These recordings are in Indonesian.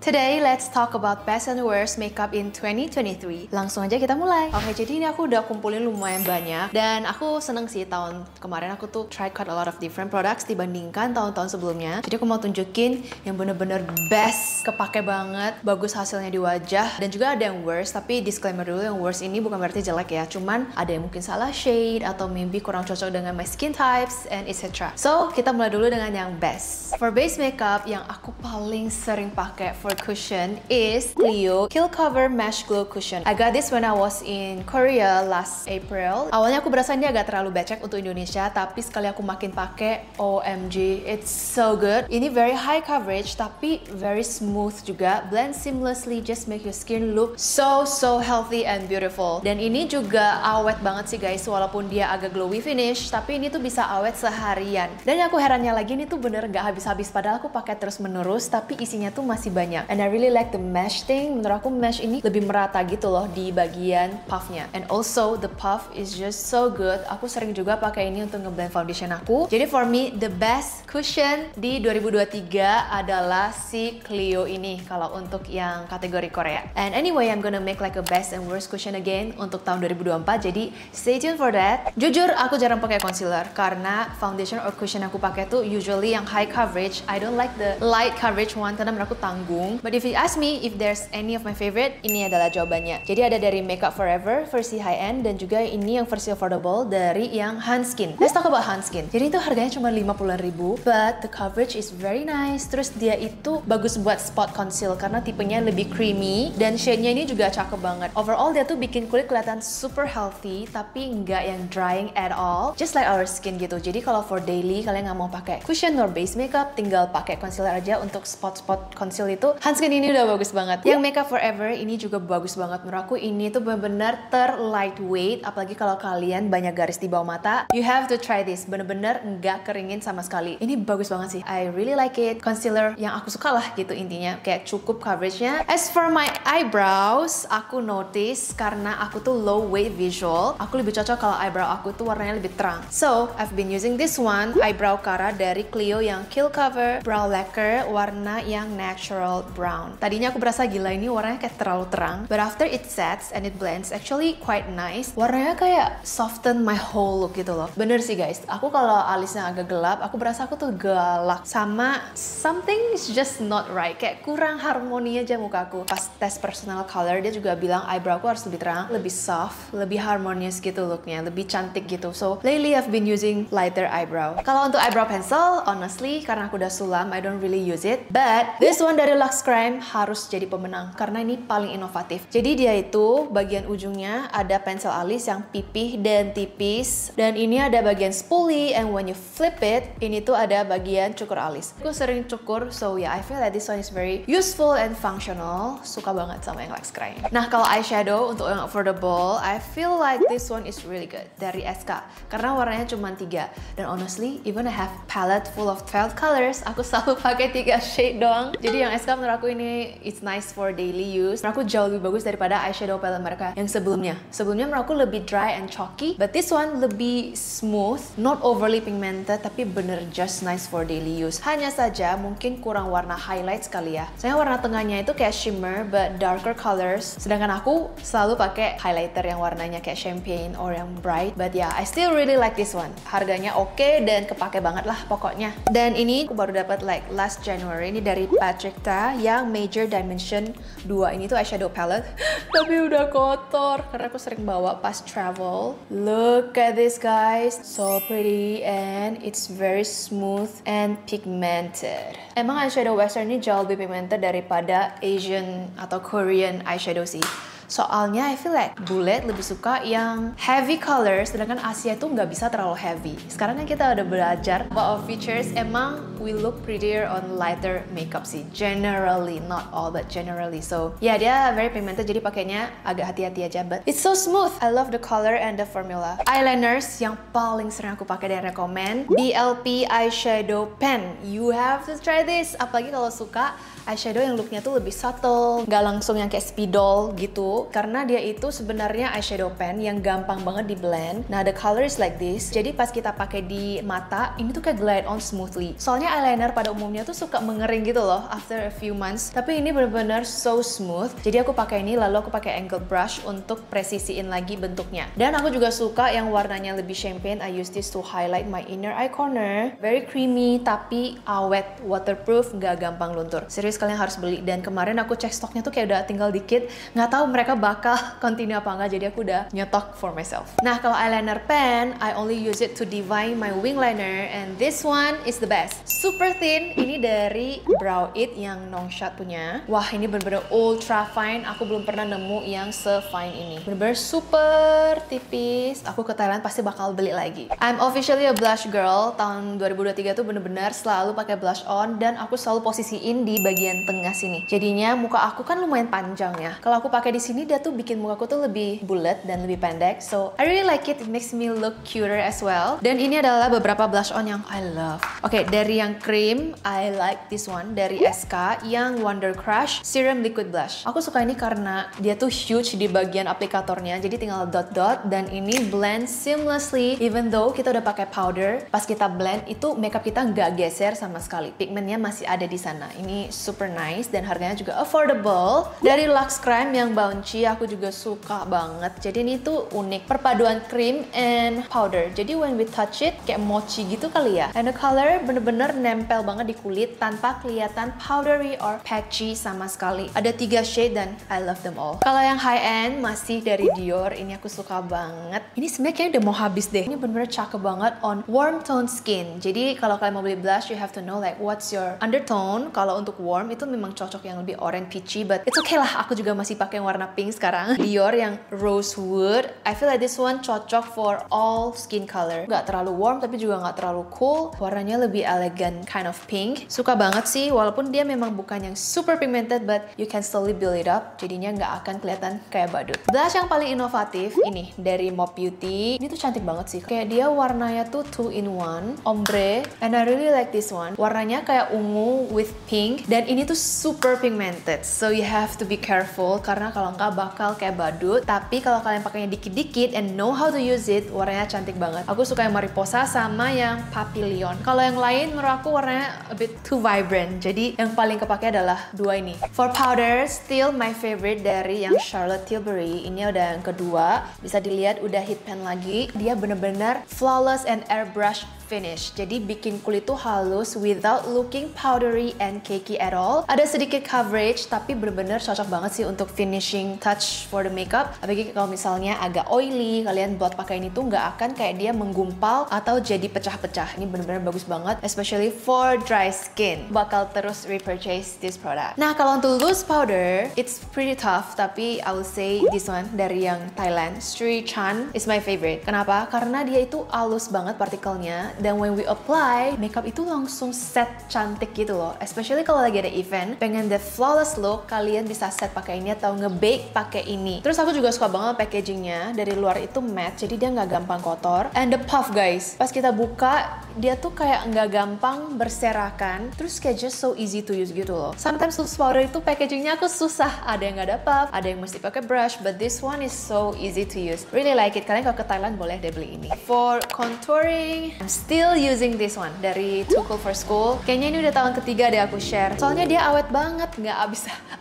Today, let's talk about best and worst makeup in 2023. Langsung aja kita mulai. Oke, jadi ini aku udah kumpulin lumayan banyak. Dan aku seneng sih tahun kemarin aku tuh try quite a lot of different products dibandingkan tahun-tahun sebelumnya. Jadi aku mau tunjukin yang bener-bener best, kepake banget, bagus hasilnya di wajah. Dan juga ada yang worst, tapi disclaimer dulu, yang worst ini bukan berarti jelek ya. Cuman ada yang mungkin salah shade atau maybe kurang cocok dengan my skin types and etc. So, kita mulai dulu dengan yang best. For base makeup, yang aku paling sering pakai for cushion is Clio Kill Cover Mesh Glow Cushion. I got this when I was in Korea last April. Awalnya aku berasa ini agak terlalu becek untuk Indonesia, tapi sekali aku makin pakai, OMG, it's so good. Ini very high coverage, tapi very smooth juga. Blend seamlessly, just make your skin look so healthy and beautiful. Dan ini juga awet banget sih guys, walaupun dia agak glowy finish, tapi ini tuh bisa awet seharian. Dan yang aku herannya lagi, ini tuh bener gak habis-habis, padahal aku pakai terus menerus, tapi isinya tuh masih banyak. And I really like the mesh thing. Menurut aku mesh ini lebih merata gitu loh di bagian puffnya. And also the puff is just so good. Aku sering juga pakai ini untuk ngeblend foundation aku. Jadi for me the best cushion di 2023 adalah si Clio ini kalau untuk yang kategori Korea. And anyway, I'm gonna make like a best and worst cushion again untuk tahun 2024. Jadi stay tuned for that. Jujur aku jarang pakai concealer karena foundation or cushion aku pakai tuh usually yang high coverage. I don't like the light coverage one karena menurut aku tanggung. But if you ask me if there's any of my favorite, ini adalah jawabannya. Jadi ada dari Makeup Forever versi high end dan juga ini yang versi affordable dari yang Hanskin. Let's talk about Hanskin. Jadi itu harganya cuma 50.000, but the coverage is very nice. Terus dia itu bagus buat spot conceal karena tipenya lebih creamy dan shade-nya ini juga cakep banget. Overall dia tuh bikin kulit kelihatan super healthy tapi nggak yang drying at all. Just like our skin gitu. Jadi kalau for daily kalian nggak mau pakai cushion or base makeup, tinggal pakai concealer aja untuk spot-spot conceal itu. Hanskin ini udah bagus banget. Yang Makeup Forever ini juga bagus banget. Menurut aku ini tuh bener-bener lightweight. Apalagi kalau kalian banyak garis di bawah mata, you have to try this. Bener-bener nggak keringin sama sekali. Ini bagus banget sih. I really like it. Concealer yang aku suka lah gitu intinya. Kayak cukup coveragenya. As for my eyebrows, aku notice karena aku tuh low weight visual, aku lebih cocok kalau eyebrow aku tuh warnanya lebih terang. So, I've been using this one, Eyebrow Kara dari Clio yang Kill Cover Brow Lacquer warna yang natural brown. Tadinya aku berasa gila ini warnanya kayak terlalu terang, but after it sets and it blends actually quite nice. Warnanya kayak soften my whole look gitu loh. Bener sih guys, aku kalau alisnya agak gelap, aku berasa aku tuh galak sama something is just not right. Kayak kurang harmoni aja mukaku. Pas tes personal color dia juga bilang eyebrowku harus lebih terang, lebih soft, lebih harmonious gitu looknya, lebih cantik gitu. So lately I've been using lighter eyebrow. Kalau untuk eyebrow pencil, honestly karena aku udah sulam, I don't really use it. But this one dari Luxe Crime harus jadi pemenang karena ini paling inovatif. Jadi dia itu bagian ujungnya ada pensil alis yang pipih dan tipis, dan ini ada bagian spoolie, and when you flip it, ini tuh ada bagian cukur alis. Aku sering cukur, so yeah, I feel that this one is very useful and functional. Suka banget sama yang Luxe Crime. Nah kalau eyeshadow untuk yang affordable, I feel like this one is really good dari SK karena warnanya cuma 3, dan honestly even I have palette full of 12 colors, aku selalu pakai 3 shade doang. Jadi yang SK menurut aku ini it's nice for daily use. Menurut aku jauh lebih bagus daripada eyeshadow palette mereka yang sebelumnya. Sebelumnya menurut aku lebih dry and chalky, but this one lebih smooth, not overly pigmented, tapi bener just nice for daily use. Hanya saja mungkin kurang warna highlight sekali ya. Saya warna tengahnya itu kayak shimmer but darker colors, sedangkan aku selalu pakai highlighter yang warnanya kayak champagne or yang bright. But yeah, I still really like this one. Harganya oke dan kepake banget lah pokoknya. Dan ini aku baru dapat like last January, ini dari Patrick Ta yang Major Dimension 2. Ini tuh eyeshadow palette tapi udah kotor karena aku sering bawa pas travel. Look at this guys, so pretty and it's very smooth and pigmented. Emang eyeshadow western ini jauh lebih pigmented daripada Asian atau Korean eyeshadow sih. Soalnya I feel like Bullet lebih suka yang heavy colors, sedangkan Asia itu nggak bisa terlalu heavy. Sekarang kan kita udah belajar about our features, emang we look prettier on lighter makeup sih. Generally, not all but generally. So ya dia very pigmented, jadi pakainya agak hati-hati aja. But it's so smooth. I love the color and the formula. Eyeliners yang paling sering aku pakai dan rekomend, BLP Eyeshadow Pen. You have to try this. Apalagi kalau suka eyeshadow yang looknya tuh lebih subtle, nggak langsung yang kayak spidol gitu. Karena dia itu sebenarnya eyeshadow pen yang gampang banget di blend. Nah, the color is like this. Jadi pas kita pakai di mata, ini tuh kayak glide on smoothly. Soalnya eyeliner pada umumnya tuh suka mengering gitu loh after a few months. Tapi ini benar-benar so smooth. Jadi aku pakai ini, lalu aku pakai angle brush untuk presisiin lagi bentuknya. Dan aku juga suka yang warnanya lebih champagne. I use this to highlight my inner eye corner. Very creamy, tapi awet, waterproof, nggak gampang luntur. Serius kalian harus beli. Dan kemarin aku cek stoknya tuh kayak udah tinggal dikit. Nggak tahu mereka bakal continue apa nggak. Jadi aku udah nyetok for myself. Nah, kalau eyeliner pen, I only use it to define my wing liner. And this one is the best. Super thin. Ini dari Brow It yang Nongshot punya. Wah, ini bener-bener ultra fine. Aku belum pernah nemu yang se-fine ini. Bener-bener super tipis. Aku ke Thailand pasti bakal beli lagi. I'm officially a blush girl. Tahun 2023 tuh bener-bener selalu pakai blush on dan aku selalu posisiin di bagian tengah sini. Jadinya muka aku kan lumayan panjang ya. Kalau aku pakai di sini dia tuh bikin muka aku tuh lebih bulat dan lebih pendek. So I really like it. It makes me look cuter as well. Dan ini adalah beberapa blush on yang I love. Oke, dari yang cream, I like this one dari SK yang Wonder Crush Serum Liquid Blush. Aku suka ini karena dia tuh huge di bagian aplikatornya. Jadi tinggal dot-dot dan ini blend seamlessly. Even though kita udah pakai powder, pas kita blend itu makeup kita nggak geser sama sekali. Pigmentnya masih ada di sana. Ini super nice dan harganya juga affordable. Dari Lux Crime yang Bouncy aku juga suka banget. Jadi ini tuh unik. Perpaduan cream and powder. Jadi when we touch it kayak mochi gitu kali ya. And the color bener-bener nempel banget di kulit tanpa kelihatan powdery or patchy sama sekali. Ada 3 shade dan I love them all. Kalau yang high end masih dari Dior. Ini aku suka banget. Ini sebenarnya kayaknya udah mau habis deh. Ini bener-bener cakep banget on warm tone skin. Jadi kalau kalian mau beli blush, you have to know like what's your undertone. Kalau untuk warm itu memang cocok yang lebih orange peachy, but it's okay lah. Aku juga masih pakai yang warna pink sekarang. Dior yang Rosewood. I feel like this one cocok for all skin color. Nggak terlalu warm tapi juga nggak terlalu cool. Warnanya lebih elegant kind of pink. Suka banget sih, walaupun dia memang bukan yang super pigmented, but you can slowly build it up. Jadinya nggak akan kelihatan kayak badut. Blush yang paling inovatif ini dari Mop Beauty. Ini tuh cantik banget sih. Kayak dia warnanya tuh 2-in-1, ombre, and I really like this one. Warnanya kayak ungu with pink, dan ini tuh super pigmented. So you have to be careful karena kalau nggak bakal kayak badut. Tapi kalau kalian pakainya dikit-dikit and know how to use it, warnanya cantik banget. Aku suka yang mariposa sama yang papillon. Kalau yang lain menurut aku warnanya a bit too vibrant. Jadi yang paling kepake adalah dua ini. For powder, still my favorite dari yang Charlotte Tilbury. Ini udah yang kedua. Bisa dilihat udah hit pen lagi. Dia bener-bener flawless and airbrush finish. Jadi bikin kulit tuh halus without looking powdery and cakey at all. Ada sedikit coverage tapi bener-bener cocok banget sih untuk finishing touch for the makeup. Apalagi kalau misalnya agak oily, kalian buat pakai ini tuh nggak akan kayak dia menggumpal atau jadi pecah-pecah. Ini bener-bener bagus banget, especially for dry skin. Bakal terus repurchase this product. Nah, kalau untuk loose powder, it's pretty tough, tapi I will say this one dari yang Thailand, Sri Chan is my favorite. Kenapa? Karena dia itu halus banget partikelnya. Dan when we apply, makeup itu langsung set cantik gitu loh. Especially kalau lagi ada event, pengen the flawless look, kalian bisa set pakai ini atau nge-bake pakai ini. Terus aku juga suka banget packagingnya. Dari luar itu matte, jadi dia nggak gampang kotor. And the puff guys, pas kita buka, dia tuh kayak nggak gampang berserakan. Terus kayak just so easy to use gitu loh. Sometimes loose powder itu packagingnya aku susah. Ada yang nggak ada puff, ada yang mesti pakai brush, but this one is so easy to use. Really like it. Kalian kalau ke Thailand boleh deh beli ini. For contouring, I'm still using this one dari Too Cool for School. Kayaknya ini udah tahun ketiga deh aku share. Soalnya dia awet banget, nggak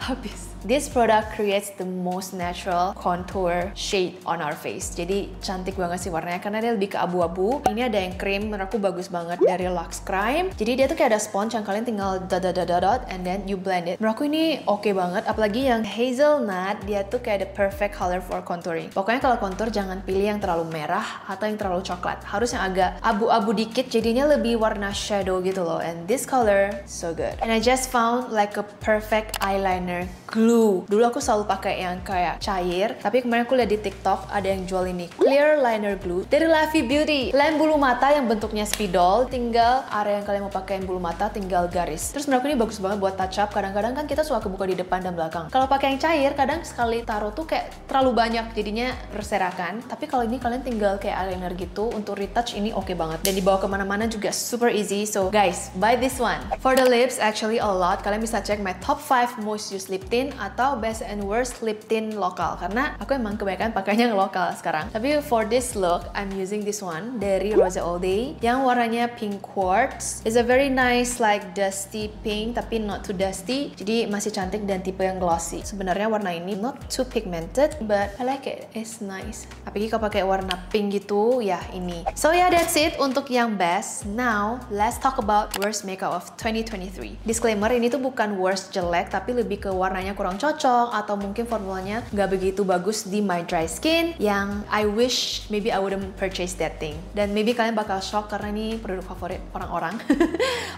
habis. This product creates the most natural contour shade on our face. Jadi cantik banget sih warnanya karena dia lebih ke abu-abu. Ini ada yang cream, menurut aku bagus banget dari Lux Crime. Jadi dia tuh kayak ada sponge yang kalian tinggal dot and then you blend it. Menurut aku ini oke banget. Apalagi yang hazelnut, dia tuh kayak the perfect color for contouring. Pokoknya kalau contour jangan pilih yang terlalu merah atau yang terlalu coklat. Harus yang agak abu-abu dikit, jadinya lebih warna shadow gitu loh. And this color so good. And I just found like a perfect eyeliner glue glue. Dulu aku selalu pakai yang kayak cair, tapi kemarin aku lihat di TikTok ada yang jual ini clear liner glue dari Lavi Beauty. Lem bulu mata yang bentuknya spidol, tinggal area yang kalian mau pakein bulu mata tinggal garis. Terus menurut aku ini bagus banget buat touch up. Kadang-kadang kan kita suka kebuka di depan dan belakang. Kalau pakai yang cair, kadang sekali taruh tuh kayak terlalu banyak, jadinya berserakan. Tapi kalau ini kalian tinggal kayak eyeliner gitu, untuk retouch ini oke banget. Dan dibawa kemana-mana juga super easy. So guys, buy this one. For the lips, actually a lot. Kalian bisa cek my top 5 most used lip tint atau best and worst lip tint lokal. Karena aku emang kebanyakan pakainya yang lokal sekarang. Tapi for this look, I'm using this one dari Rose All Day yang warnanya pink quartz. It's a very nice like dusty pink, tapi not too dusty. Jadi masih cantik dan tipe yang glossy. Sebenarnya warna ini not too pigmented, but I like it. It's nice. Apalagi kalau pakai warna pink gitu, ya ini. So yeah, that's it untuk yang best. Now, let's talk about worst makeup of 2023. Disclaimer, ini tuh bukan worst jelek, tapi lebih ke warnanya kurang cocok atau mungkin formulanya nggak begitu bagus di my dry skin yang I wish maybe I wouldn't purchase that thing. Dan maybe kalian bakal shock karena ini produk favorit orang-orang.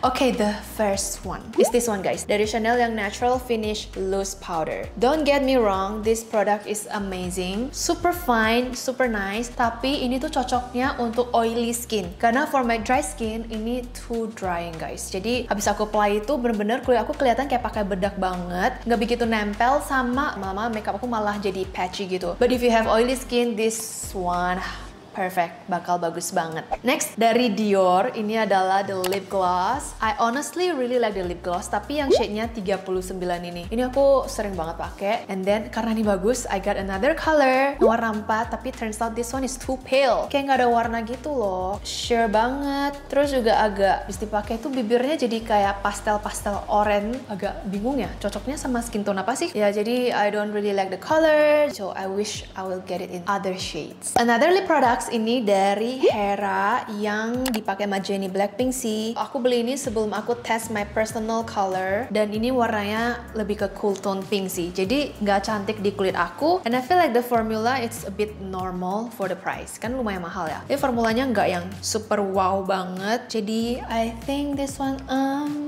Okay, the first one is this one guys, dari Chanel yang Natural Finish Loose Powder. Don't get me wrong, this product is amazing, super fine, super nice, tapi ini tuh cocoknya untuk oily skin. Karena for my dry skin, ini too drying guys. Jadi habis aku apply itu bener-bener kulit aku kelihatan kayak pakai bedak banget, nggak begitu nempel sama lama makeup aku malah jadi patchy gitu. But if you have oily skin, this one perfect, bakal bagus banget. Next, dari Dior, ini adalah the lip gloss. I honestly really like the lip gloss, tapi yang shade-nya 39 ini. Ini aku sering banget pakai. And then, karena ini bagus, I got another color, warna 4, tapi turns out this one is too pale. Kayak nggak ada warna gitu loh. Sheer banget. Terus juga agak, bisa dipakai tuh bibirnya jadi kayak pastel-pastel oranye. Agak bingung ya, cocoknya sama skin tone apa sih? Ya, jadi I don't really like the color, so I wish I will get it in other shades. Another lip product ini dari Hera yang dipakai sama Jennie Blackpink sih. Aku beli ini sebelum aku test my personal color dan ini warnanya lebih ke cool tone pink sih. Jadi nggak cantik di kulit aku. And I feel like the formula it's a bit normal for the price. Kan lumayan mahal ya. Ini formulanya nggak yang super wow banget. Jadi I think this one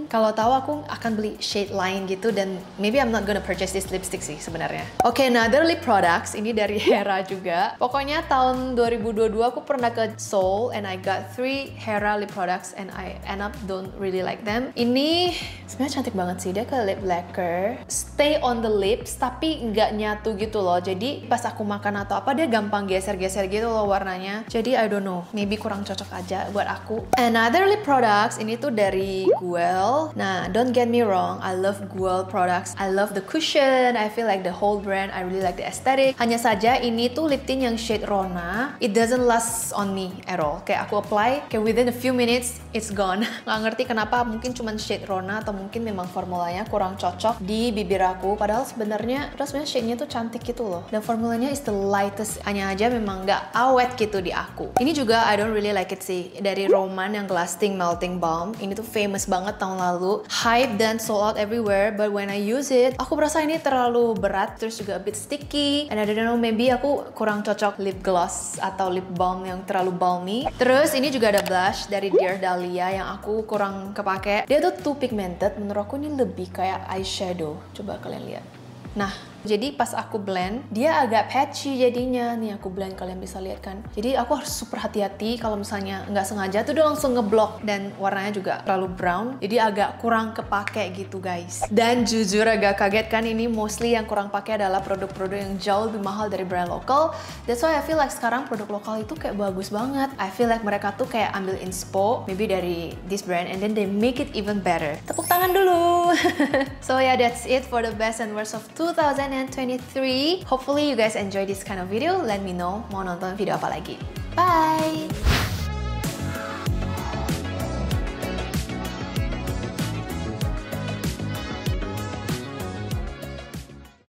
kalau tahu aku akan beli shade lain gitu dan maybe I'm not gonna purchase this lipstick sih sebenarnya. Okay, another lip products ini dari Hera juga. Pokoknya tahun 2022 aku pernah ke Seoul and I got 3 Hera lip products and I end up don't really like them. Ini sebenarnya cantik banget sih, dia ke lip lacquer, stay on the lips tapi nggak nyatu gitu loh. Jadi pas aku makan atau apa dia gampang geser-geser gitu loh warnanya. Jadi I don't know, maybe kurang cocok aja buat aku. Another lip products ini tuh dari Guel. Nah, don't get me wrong, I love Guel products. I love the cushion, I feel like the whole brand, I really like the aesthetic. Hanya saja ini tuh lip tint yang shade Rona. It doesn't last on me at all. Kayak aku apply, kayak within a few minutes, it's gone. Nggak ngerti kenapa, mungkin cuma shade Rona atau mungkin memang formulanya kurang cocok di bibir aku. Padahal sebenarnya shade-nya tuh cantik gitu loh. Dan formulanya is the lightest. Hanya aja memang nggak awet gitu di aku. Ini juga I don't really like it sih. Dari Roman yang Lasting Melting Balm. Ini tuh famous banget tahun lalu. Hype dan sold out everywhere. But when I use it, aku merasa ini terlalu berat. Terus juga a bit sticky. And I don't know, maybe aku kurang cocok lip gloss atau lip balm yang terlalu balmy. Terus ini juga ada blush dari Dear Dahlia yang aku kurang kepake. Dia tuh too pigmented. Menurut aku ini lebih kayak eyeshadow. Coba kalian lihat. Nah, jadi pas aku blend, dia agak patchy jadinya. Nih aku blend, kalian bisa lihat kan. Jadi aku harus super hati-hati kalau misalnya nggak sengaja tuh dia langsung ngeblok. Dan warnanya juga terlalu brown, jadi agak kurang kepake gitu guys. Dan jujur agak kaget kan, ini mostly yang kurang pakai adalah produk-produk yang jauh lebih mahal dari brand lokal. That's why I feel like sekarang produk lokal itu kayak bagus banget. I feel like mereka tuh kayak ambil inspo maybe dari this brand and then they make it even better. Tepuk tangan dulu. So yeah, that's it for the best and worst of 2023. Hopefully you guys enjoy this kind of video. Let me know mau nonton video apa lagi. Bye!